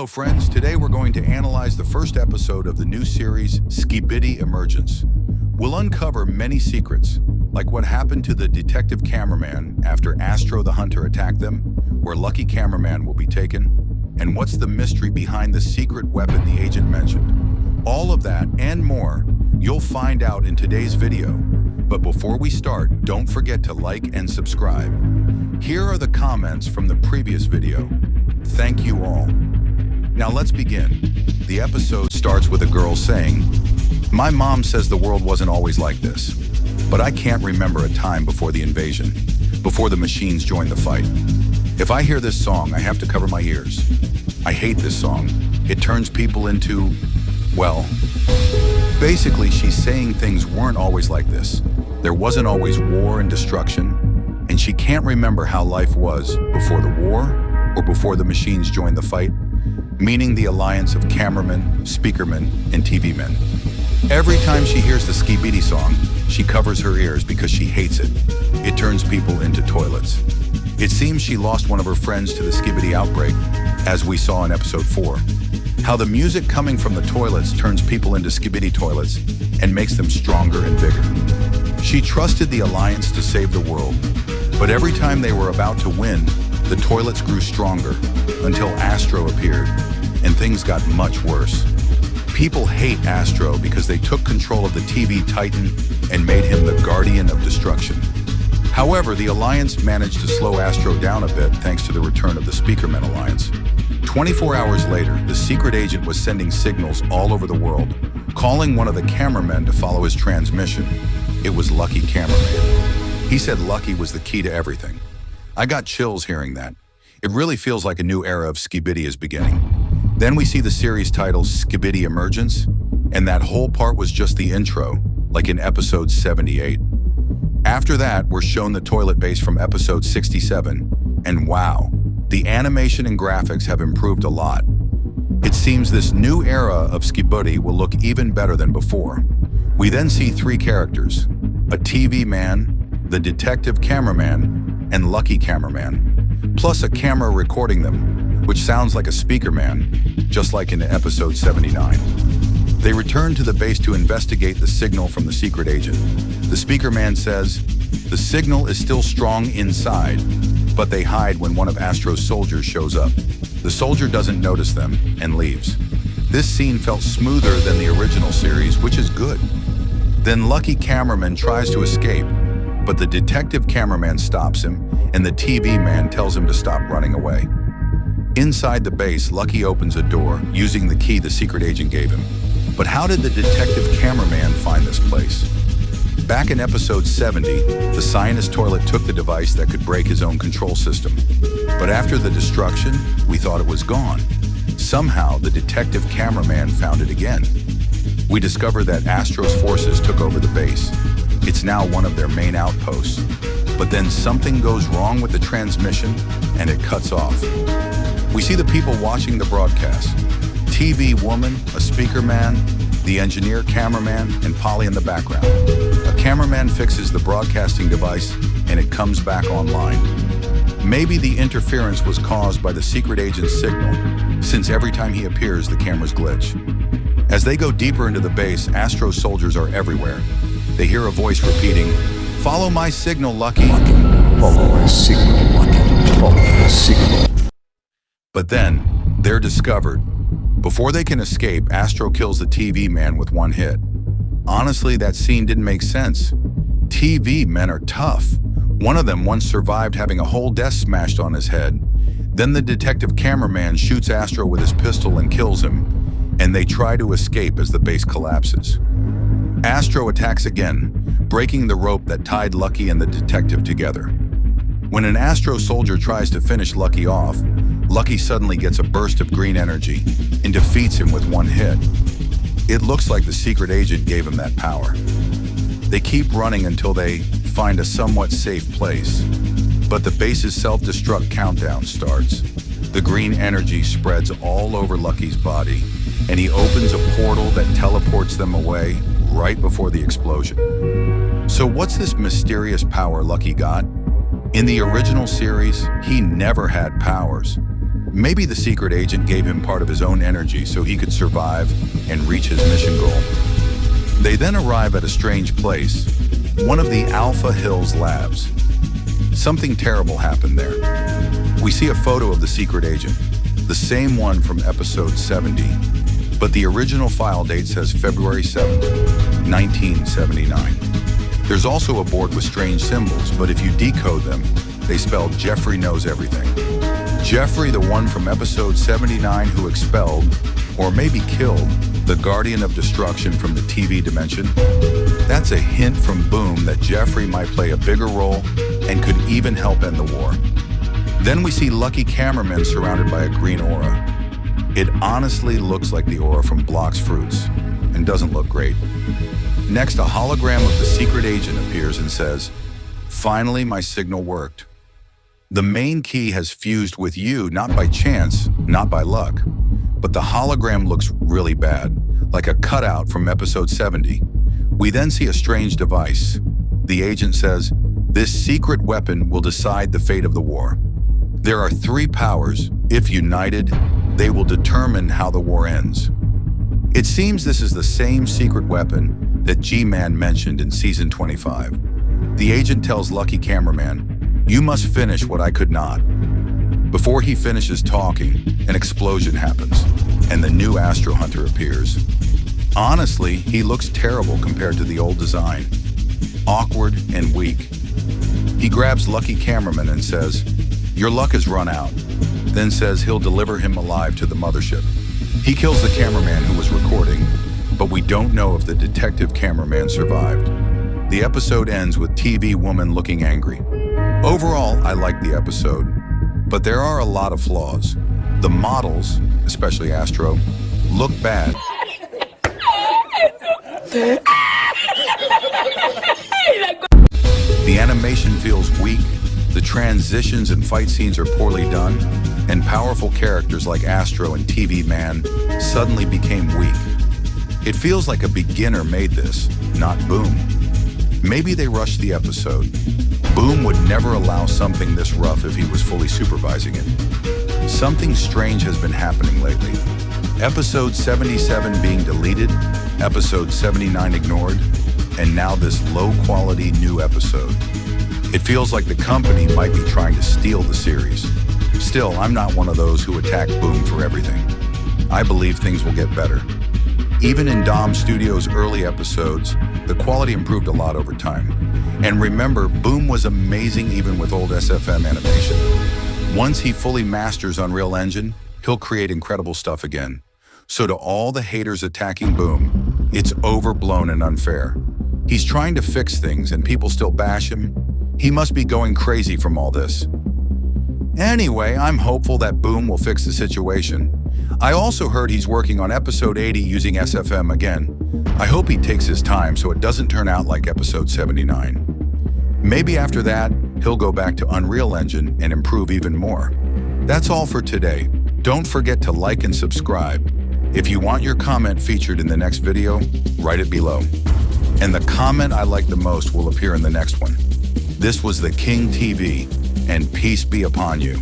Hello friends, today we're going to analyze the first episode of the new series, Skibidi Emergence. We'll uncover many secrets, like what happened to the detective cameraman after Astro the Hunter attacked them, where Lucky Cameraman will be taken, and what's the mystery behind the secret weapon the agent mentioned. All of that and more, you'll find out in today's video. But before we start, don't forget to like and subscribe. Here are the comments from the previous video. Thank you all. Now let's begin. The episode starts with a girl saying, "My mom says the world wasn't always like this, but I can't remember a time before the invasion, before the machines joined the fight. If I hear this song, I have to cover my ears. I hate this song. It turns people into, well..." Basically, she's saying things weren't always like this. There wasn't always war and destruction, and she can't remember how life was before the war or before the machines joined the fight, meaning the alliance of cameramen, speakermen, and TV men. Every time she hears the Skibidi song, she covers her ears because she hates it. It turns people into toilets. It seems she lost one of her friends to the Skibidi outbreak, as we saw in episode 4. How the music coming from the toilets turns people into Skibidi toilets and makes them stronger and bigger. She trusted the alliance to save the world, but every time they were about to win, the toilets grew stronger until Astro appeared, and things got much worse. People hate Astro because they took control of the TV Titan and made him the guardian of destruction. However, the Alliance managed to slow Astro down a bit thanks to the return of the Speakerman Alliance. 24 hours later, the secret agent was sending signals all over the world, calling one of the cameramen to follow his transmission. It was Lucky Cameraman. He said Lucky was the key to everything. I got chills hearing that. It really feels like a new era of Skibidi is beginning. Then we see the series title Skibidi Emergence, and that whole part was just the intro, like in episode 78. After that, we're shown the toilet base from episode 67, and wow, the animation and graphics have improved a lot. It seems this new era of Skibidi will look even better than before. We then see 3 characters, a TV man, the detective cameraman, and Lucky Cameraman, plus a camera recording them, which sounds like a speaker man, just like in episode 79. They return to the base to investigate the signal from the secret agent. The speaker man says, the signal is still strong inside, but they hide when one of Astro's soldiers shows up. The soldier doesn't notice them and leaves. This scene felt smoother than the original series, which is good. Then Lucky Cameraman tries to escape, but the detective cameraman stops him, and the TV man tells him to stop running away. Inside the base, Lucky opens a door using the key the secret agent gave him. But how did the detective cameraman find this place? Back in episode 70, the scientist toilet took the device that could break his own control system. But after the destruction, we thought it was gone. Somehow, the detective cameraman found it again. We discovered that Astro's forces took over the base. It's now one of their main outposts. But then something goes wrong with the transmission, and it cuts off. We see the people watching the broadcast. TV woman, a speaker man, the engineer cameraman, and Polly in the background. A cameraman fixes the broadcasting device, and it comes back online. Maybe the interference was caused by the secret agent's signal, since every time he appears, the cameras glitch. As they go deeper into the base, Astro's soldiers are everywhere. They hear a voice repeating, "Follow my signal, Lucky." Lucky, follow my signal, Lucky, follow my signal. But then, they're discovered. Before they can escape, Astro kills the TV man with one hit. Honestly, that scene didn't make sense. TV men are tough. One of them once survived having a whole desk smashed on his head. Then the detective cameraman shoots Astro with his pistol and kills him, and they try to escape as the base collapses. Astro attacks again, breaking the rope that tied Lucky and the detective together. When an Astro soldier tries to finish Lucky off, Lucky suddenly gets a burst of green energy and defeats him with one hit. It looks like the secret agent gave him that power. They keep running until they find a somewhat safe place, but the base's self-destruct countdown starts. The green energy spreads all over Lucky's body, and he opens a portal that teleports them away right before the explosion. So what's this mysterious power Lucky got? In the original series, he never had powers. Maybe the secret agent gave him part of his own energy so he could survive and reach his mission goal. They then arrive at a strange place, one of the Alpha Hills labs. Something terrible happened there. We see a photo of the secret agent, the same one from episode 70, but the original file date says February 7th, 1979. There's also a board with strange symbols, but if you decode them, they spell Jeffrey knows everything. Jeffrey, the one from episode 79 who expelled, or maybe killed, the Guardian of Destruction from the TV dimension. That's a hint from Boom that Jeffrey might play a bigger role and could even help end the war. Then we see lucky cameramen surrounded by a green aura. It honestly looks like the aura from Blox Fruits and doesn't look great. Next, a hologram of the secret agent appears and says, "Finally, my signal worked." The main key has fused with you, not by chance, not by luck. But the hologram looks really bad, like a cutout from episode 70. We then see a strange device. The agent says, "This secret weapon will decide the fate of the war." There are 3 powers. If united, they will determine how the war ends. It seems this is the same secret weapon that G-Man mentioned in season 25. The agent tells Lucky Cameraman, "You must finish what I could not." Before he finishes talking, an explosion happens, and the new Astro Hunter appears. Honestly, he looks terrible compared to the old design. Awkward and weak. He grabs Lucky Cameraman and says, "Your luck has run out," then says he'll deliver him alive to the mothership. He kills the cameraman who was recording, but we don't know if the detective cameraman survived. The episode ends with TV woman looking angry. Overall, I liked the episode, but there are a lot of flaws. The models, especially Astro, look bad. The animation feels weak, the transitions and fight scenes are poorly done, and powerful characters like Astro and TV Man suddenly became weak. It feels like a beginner made this, not Boom. Maybe they rushed the episode. Boom would never allow something this rough if he was fully supervising it. Something strange has been happening lately. Episode 77 being deleted, episode 79 ignored, and now this low-quality new episode. It feels like the company might be trying to steal the series. Still, I'm not one of those who attack Boom for everything. I believe things will get better. Even in Dom Studios' early episodes, the quality improved a lot over time. And remember, Boom was amazing even with old SFM animation. Once he fully masters Unreal Engine, he'll create incredible stuff again. So to all the haters attacking Boom, it's overblown and unfair. He's trying to fix things and people still bash him. He must be going crazy from all this. Anyway, I'm hopeful that Boom will fix the situation. I also heard he's working on episode 80 using SFM again. I hope he takes his time so it doesn't turn out like episode 79. Maybe after that, he'll go back to Unreal Engine and improve even more. That's all for today. Don't forget to like and subscribe. If you want your comment featured in the next video, write it below. And the comment I like the most will appear in the next one. This was the King TV, and peace be upon you.